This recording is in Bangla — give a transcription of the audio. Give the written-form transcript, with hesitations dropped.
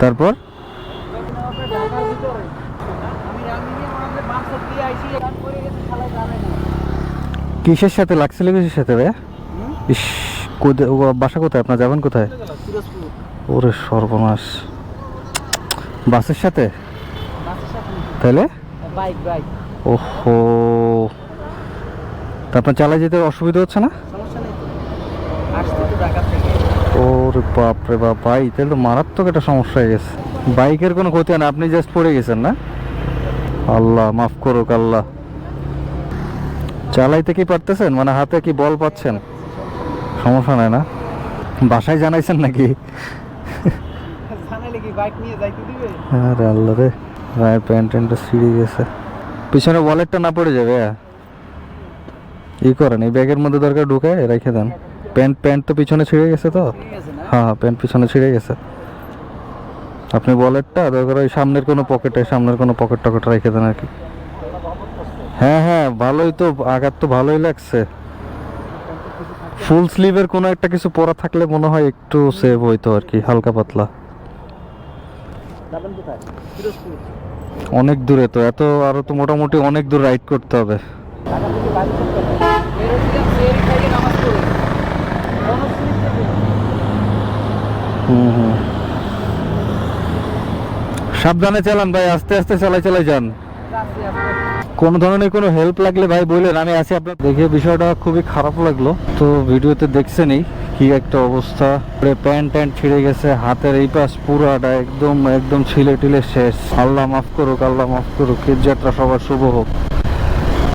তারপর কিসের সাথে লাগছিল, কিসের সাথে ভাইয়া? ইস, বাসা কোথায় আপনার, যাবেন কোথায়? ওরে সর্বনাশ, বাসের সাথে? তাহলে ওহো, তা আপনার চালাই যেতে অসুবিধা হচ্ছে না? ওরে বাপরে বাপ ভাই, তাহলে তো মারাত্মক একটা সমস্যা হয়ে গেছে। বাইকের কোনো ক্ষতি হয় না, আপনি জাস্ট পড়ে গেছেন না? আল্লাহ মাফ করুক আল্লাহ। চালাইতে কি পারতেছেন, মানে হাতে কি বল পাচ্ছেন? সমস্যা নাই না? বাসায় জানাইছেন নাকি? আরে আল্লাহ রে, গায়ের প্যান্ট ট্যান্টটা ছিঁড়ে গেছে। পিছনে ওয়ালেটটা না পড়ে যাবে? ই করেন, এই ব্যাগের মধ্যে দরকার ঢুকায় রেখে দেন। প্যান্ট তো পিছনে ছিঁড়ে গেছে তো? হ্যাঁ, প্যান্ট পিছনে ছিঁড়ে গেছে। আপনি ওয়ালেটটা দরকার ওই সামনের কোনো পকেট টকেট রেখে দেন আর কি। হ্যাঁ হ্যাঁ, ভালোই তো, আঘাত তো ভালোই লাগছে। ফুল স্লিভের কোনো একটা কিছু পরা থাকলে মনে হয় একটু সেভ হইতো আর কি, হালকা পাতলা। অনেক দূরে তো, এত আরো তো মোটামুটি অনেক দূর রাইড করতে হবে। হুম, সাবধানে চালান ভাই, আস্তে আস্তে চালাই যান। কোনো ধরনের কোনো হেল্প লাগলে ভাই বললেন, আমি আছি আপনার। দেখে বিষয়টা খুবই খারাপ লাগলো। তো ভিডিওতে দেখছেনই কি একটা অবস্থা, প্যান্ট ট্যান্ট ছিঁড়ে গেছে, হাতের এই পাশ পুরাটা একদম ছিলে টিলে শেষ। আল্লাহ মাফ করুক, আল্লাহ মাফ করুক। ঈদ যাত্রা সবার শুভ হোক।